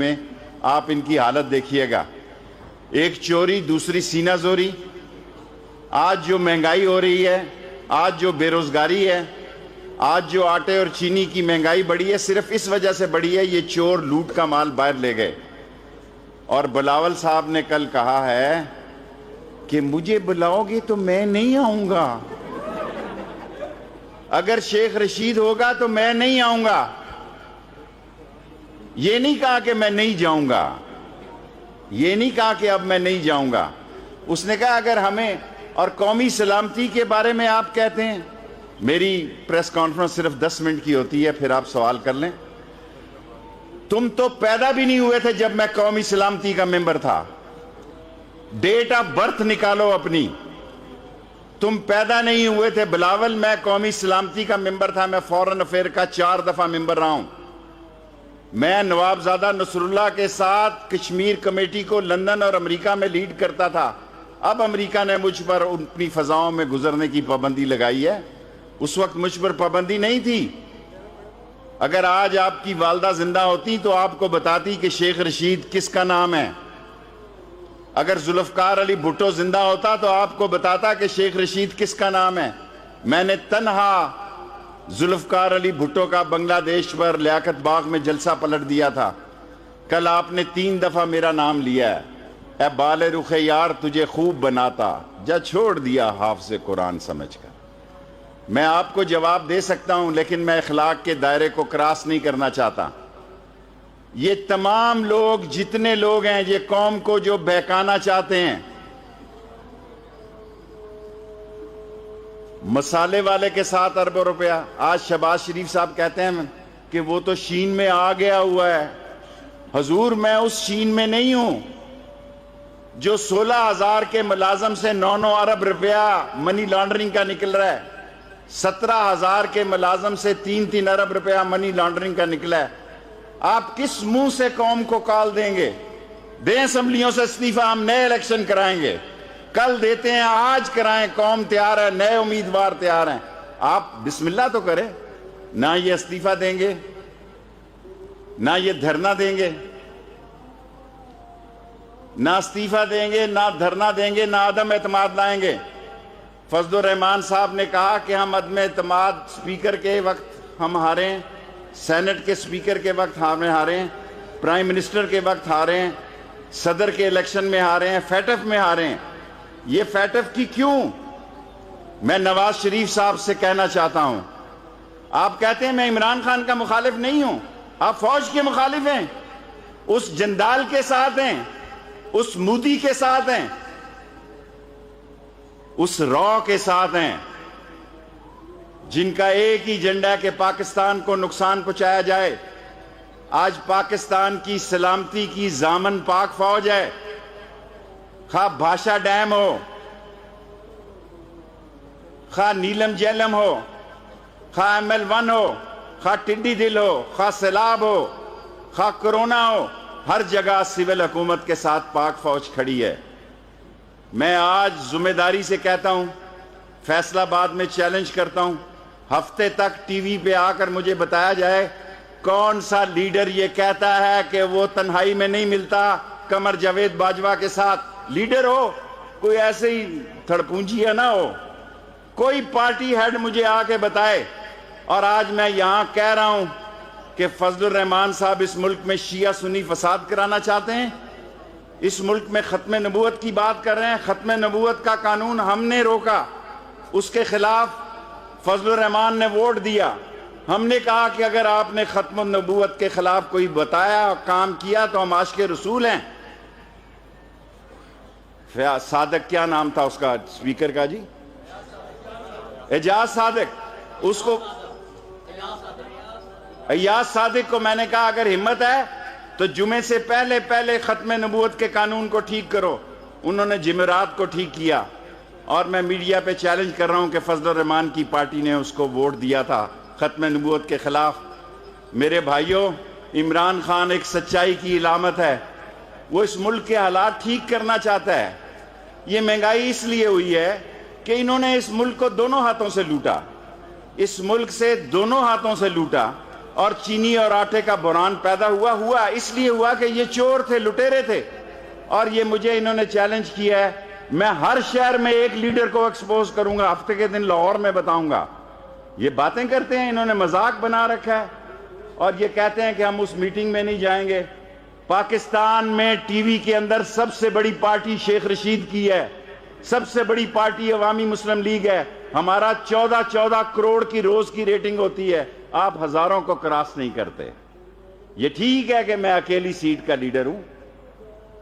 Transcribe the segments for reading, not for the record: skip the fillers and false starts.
میں آپ ان کی حالت دیکھیے گا، ایک چوری دوسری سینہ زوری۔ آج جو مہنگائی ہو رہی ہے، آج جو بے روزگاری ہے، آج جو آٹے اور چینی کی مہنگائی بڑھی ہے، صرف اس وجہ سے بڑھی ہے یہ چور لوٹ کا مال باہر لے گئے۔ اور بلاول صاحب نے کل کہا ہے کہ مجھے بلاؤ گے تو میں نہیں آؤں گا، اگر شیخ رشید ہوگا تو میں نہیں آؤں گا۔ یہ نہیں کہا کہ میں نہیں جاؤں گا، یہ نہیں کہا کہ اب میں نہیں جاؤں گا۔ اس نے کہا اگر ہمیں اور قومی سلامتی کے بارے میں آپ کہتے ہیں، میری پریس کانفرنس صرف 10 منٹ کی ہوتی ہے، پھر آپ سوال کر لیں۔ تم تو پیدا بھی نہیں ہوئے تھے جب میں قومی سلامتی کا ممبر تھا، ڈیٹ آف برتھ نکالو اپنی، تم پیدا نہیں ہوئے تھے بلاول۔ میں قومی سلامتی کا ممبر تھا، میں فورن افیئر کا 4 دفعہ ممبر رہا ہوں۔ میں نوابزادہ نصر اللہ کے ساتھ کشمیر کمیٹی کو لندن اور امریکہ میں لیڈ کرتا تھا۔ اب امریکہ نے مجھ پر اپنی فضاؤں میں گزرنے کی پابندی لگائی ہے، اس وقت مجھ پر پابندی نہیں تھی۔ اگر آج آپ کی والدہ زندہ ہوتی تو آپ کو بتاتی کہ شیخ رشید کس کا نام ہے۔ اگر ذوالفقار علی بھٹو زندہ ہوتا تو آپ کو بتاتا کہ شیخ رشید کس کا نام ہے۔ میں نے تنہا ذوالفقار علی بھٹو کا بنگلہ دیش پر لیاقت باغ میں جلسہ پلٹ دیا تھا۔ کل آپ نے 3 دفعہ میرا نام لیا ہے۔ اے بال رخ یار تجھے خوب بناتا، جا چھوڑ دیا حافظ قرآن سمجھ کر۔ میں آپ کو جواب دے سکتا ہوں، لیکن میں اخلاق کے دائرے کو کراس نہیں کرنا چاہتا۔ یہ تمام لوگ جتنے لوگ ہیں، یہ قوم کو جو بہکانا چاہتے ہیں، مسالے والے کے ساتھ اربوں روپیہ۔ آج شہباز شریف صاحب کہتے ہیں کہ وہ تو شین میں آ گیا ہوا ہے۔ حضور میں اس شین میں نہیں ہوں جو 16,000 کے ملازم سے 9 ارب روپیہ منی لانڈرنگ کا نکل رہا ہے، 17,000 کے ملازم سے 3 ارب روپیہ منی لانڈرنگ کا نکلا ہے۔ آپ کس منہ سے قوم کو کال دیں گے؟ دیں اسمبلیوں سے استعفیٰ، ہم نئے الیکشن کرائیں گے۔ کل دیتے ہیں، آج کرائیں، قوم تیار ہے، نئے امیدوار تیار ہیں۔ آپ بسم اللہ تو کریں۔ نہ یہ استعفیٰ دیں گے، نہ یہ دھرنا دیں گے، نہ استعفیٰ دیں گے، نہ دھرنا دیں گے، نہ عدم اعتماد لائیں گے۔ فضل الرحمان صاحب نے کہا کہ ہم عدم اعتماد اسپیکر کے وقت ہم ہارے ہیں، سینٹ کے اسپیکر کے وقت ہم ہارے ہیں، پرائم منسٹر کے وقت ہارے ہیں، صدر کے الیکشن میں ہارے ہیں، فیٹف میں ہارے ہیں۔ یہ فیٹف کی کیوں؟ میں نواز شریف صاحب سے کہنا چاہتا ہوں، آپ کہتے ہیں میں عمران خان کا مخالف نہیں ہوں، آپ فوج کے مخالف ہیں، اس جندال کے ساتھ ہیں، اس مودی کے ساتھ ہیں، اس را کے ساتھ ہیں، جن کا ایک ہی ایجنڈا کہ پاکستان کو نقصان پہنچایا جائے۔ آج پاکستان کی سلامتی کی ضامن پاک فوج ہے، خواہ بھاشا ڈیم ہو، خواہ نیلم جیلم ہو، خواہ ML1 ہو، خواہ ٹڈی دل ہو، خواہ سیلاب ہو، خواہ کرونا ہو، ہر جگہ سول حکومت کے ساتھ پاک فوج کھڑی ہے۔ میں آج ذمہ داری سے کہتا ہوں، فیصلہ آباد میں چیلنج کرتا ہوں، ہفتے تک ٹی وی پہ آ کر مجھے بتایا جائے کون سا لیڈر یہ کہتا ہے کہ وہ تنہائی میں نہیں ملتا قمر جاوید باجوہ کے ساتھ۔ لیڈر ہو، کوئی ایسے ہی تھڑپونجیا نہ ہو، کوئی پارٹی ہیڈ مجھے آ کے بتائے۔ اور آج میں یہاں کہہ رہا ہوں کہ فضل الرحمان صاحب اس ملک میں شیعہ سنی فساد کرانا چاہتے ہیں، اس ملک میں ختم نبوت کی بات کر رہے ہیں۔ ختم نبوت کا قانون ہم نے روکا، اس کے خلاف فضل الرحمان نے ووٹ دیا۔ ہم نے کہا کہ اگر آپ نے ختم نبوت کے خلاف کوئی بتایا اور کام کیا تو ہم عاشق رسول ہیں۔ صادق کیا نام تھا اس کا اسپیکر کا جی؟ اعجاز صادق، اس کو ایاز صادق کو میں نے کہا اگر ہمت ہے تو جمعے سے پہلے ختم نبوت کے قانون کو ٹھیک کرو۔ انہوں نے جمعرات کو ٹھیک کیا، اور میں میڈیا پہ چیلنج کر رہا ہوں کہ فضل الرحمان کی پارٹی نے اس کو ووٹ دیا تھا ختم نبوت کے خلاف۔ میرے بھائیوں، عمران خان ایک سچائی کی علامت ہے، وہ اس ملک کے حالات ٹھیک کرنا چاہتا ہے۔ یہ مہنگائی اس لیے ہوئی ہے کہ انہوں نے اس ملک کو دونوں ہاتھوں سے لوٹا، اس ملک سے دونوں ہاتھوں سے لوٹا۔ اور چینی اور آٹے کا بحران پیدا ہوا اس لیے ہوا کہ یہ چور تھے، لٹیرے تھے، اور یہ مجھے انہوں نے چیلنج کیا ہے. میں ہر شہر میں ایک لیڈر کو ایکسپوز کروں گا، ہفتے کے دن لاہور میں بتاؤں گا. یہ باتیں کرتے ہیں، انہوں نے مذاق بنا رکھا ہے، اور یہ کہتے ہیں کہ ہم اس میٹنگ میں نہیں جائیں گے. پاکستان میں ٹی وی کے اندر سب سے بڑی پارٹی شیخ رشید کی ہے، سب سے بڑی پارٹی عوامی مسلم لیگ ہے. ہمارا 14 کروڑ کی روز کی ریٹنگ ہوتی ہے، آپ ہزاروں کو کراس نہیں کرتے. یہ ٹھیک ہے کہ میں اکیلی سیٹ کا لیڈر ہوں.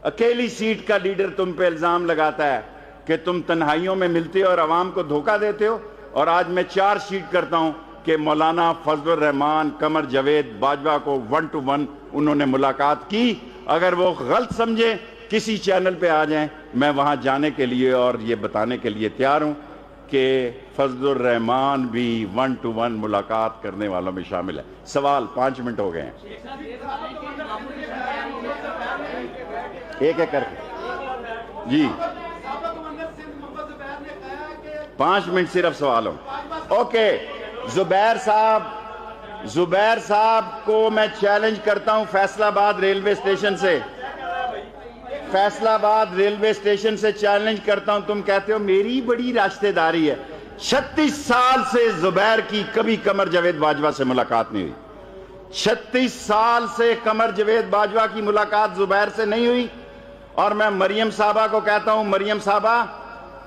اکیلی سیٹ کا لیڈر تم پہ الزام لگاتا ہے کہ تم تنہائیوں میں ملتے ہو اور عوام کو دھوکہ دیتے ہو، اور آج میں چارج شیٹ کرتا ہوں کہ مولانا فضل الرحمان قمر جاوید باجوہ کو 1 to 1 انہوں نے ملاقات کی. اگر وہ غلط سمجھے کسی چینل پہ آ جائیں، میں وہاں جانے کے لیے اور یہ بتانے کے لیے تیار ہوں کہ فضل الرحمان بھی 1 to 1 ملاقات کرنے والوں میں شامل ہے. سوال 5 منٹ ہو گئے ہیں، ایک ایک کر کے. جی 5 منٹ صرف سوال ہو. اوکے، زبیر صاحب کو میں چیلنج کرتا ہوں فیصل آباد ریلوے اسٹیشن سے. فیصل آباد ریلوے اسٹیشن سے چیلنج کرتا ہوں. تم کہتے ہو میری بڑی راشتے داری ہے. 36 سال سے زبیر کی کبھی قمر جاوید باجوہ سے ملاقات نہیں ہوئی. 36 سال سے قمر جاوید باجوہ کی ملاقات زبیر سے نہیں ہوئی. اور میں مریم صاحبہ کو کہتا ہوں، مریم صاحبہ،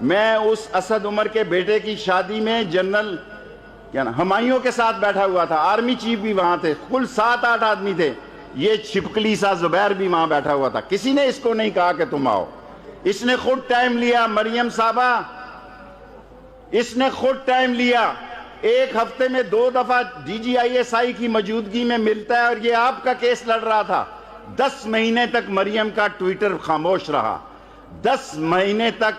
میں اس اسد عمر کے بیٹے کی شادی میں جنرل ہمایوں کے ساتھ بیٹھا ہوا تھا، آرمی چیف بھی وہاں تھے، کل 7-8 آدمی تھے. یہ چھپکلی سا زبیر بھی وہاں بیٹھا ہوا تھا. کسی نے اس کو نہیں کہا کہ تم آؤ. اس نے خود ٹائم لیا. مریم صاحبہ، اس نے خود ٹائم لیا. ایک ہفتے میں 2 دفعہ DGISI کی موجودگی میں ملتا ہے، اور یہ آپ کا کیس لڑ رہا تھا. 10 مہینے تک مریم کا ٹویٹر خاموش رہا. 10 مہینے تک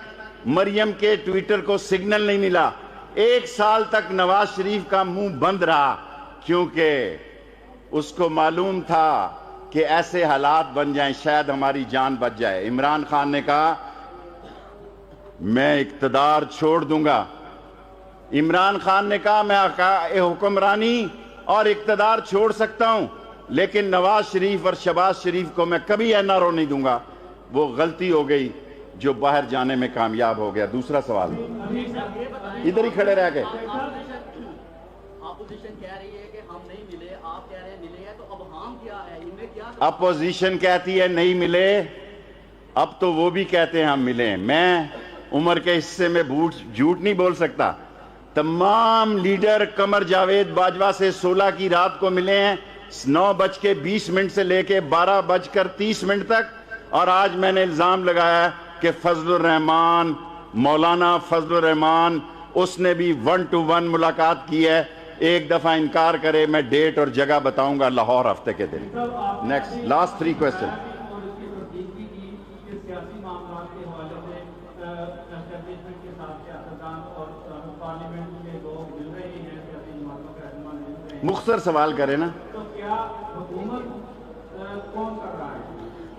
مریم کے ٹویٹر کو سگنل نہیں ملا. 1 سال تک نواز شریف کا منہ بند رہا، کیونکہ اس کو معلوم تھا کہ ایسے حالات بن جائیں شاید ہماری جان بچ جائے. عمران خان نے کہا میں اقتدار چھوڑ دوں گا. عمران خان نے کہا میں حکمرانی اور اقتدار چھوڑ سکتا ہوں، لیکن نواز شریف اور شہباز شریف کو میں کبھی NRO نہیں دوں گا. وہ غلطی ہو گئی جو باہر جانے میں کامیاب ہو گیا. دوسرا سوال، ادھر ہی کھڑے رہ گئے. اپوزیشن کہہ رہی ہے کہ ہم نہیں ملے، آپ کہہ رہے ہیں ملے ہیں، تو اب ہم کیا ہے؟ ان میں کیا؟ اپوزیشن کہتی ہے نہیں ملے، اب تو وہ بھی کہتے ہیں ہم ملے ہیں. میں عمر کے حصے میں جھوٹ نہیں بول سکتا. تمام لیڈر قمر جاوید باجوہ سے 16 کی رات کو ملے ہیں، 9:20 سے لے کے 12:30 تک. اور آج میں نے الزام لگایا کہ فضل الرحمان، مولانا فضل الرحمان، اس نے بھی 1 to 1 ملاقات کی ہے. ایک دفعہ انکار کرے، میں ڈیٹ اور جگہ بتاؤں گا لاہور ہفتے کے دن. Next, last 3 question. مختصر سوال کرے نا.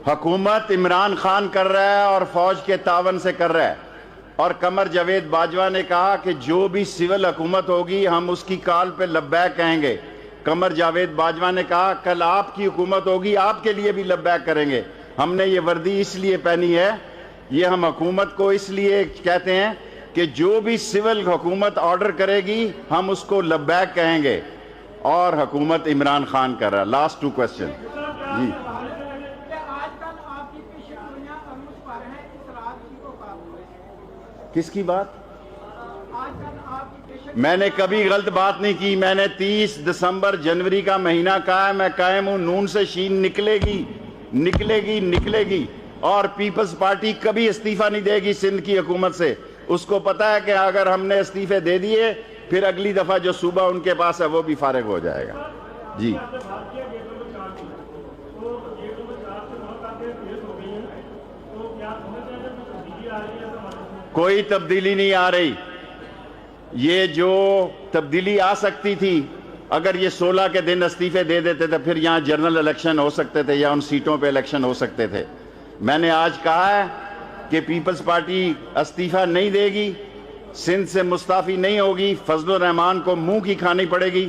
حکومت عمران خان کر رہا ہے اور فوج کے تعاون سے کر رہا ہے. اور قمر جاوید باجوہ نے کہا کہ جو بھی سول حکومت ہوگی ہم اس کی کال پہ لبیک کہیں گے. قمر جاوید باجوہ نے کہا کل آپ کی حکومت ہوگی، آپ کے لیے بھی لبیک کریں گے. ہم نے یہ وردی اس لیے پہنی ہے، یہ ہم حکومت کو اس لیے کہتے ہیں کہ جو بھی سول حکومت آرڈر کرے گی ہم اس کو لبیک کہیں گے. اور حکومت عمران خان کر رہا ہے. Last 2 question. جی کس کی بات؟ میں نے کبھی غلط بات نہیں کی. میں نے 30 دسمبر جنوری کا مہینہ کہا ہے میں قائم ہوں. نون سے شین نکلے گی اور پیپلز پارٹی کبھی استعفیٰ نہیں دے گی سندھ کی حکومت سے. اس کو پتا ہے کہ اگر ہم نے استعفے دے دیے پھر اگلی دفعہ جو صوبہ ان کے پاس ہے وہ بھی فارغ ہو جائے گا. جی کوئی تبدیلی نہیں آ رہی. یہ جو تبدیلی آ سکتی تھی اگر یہ 16 کے دن استعفے دے دیتے تھے پھر یہاں جنرل الیکشن ہو سکتے تھے یا ان سیٹوں پہ الیکشن ہو سکتے تھے. میں نے آج کہا ہے کہ پیپلز پارٹی استعفیٰ نہیں دے گی، سندھ سے مستعفی نہیں ہوگی. فضل الرحمان کو منہ کی کھانی پڑے گی.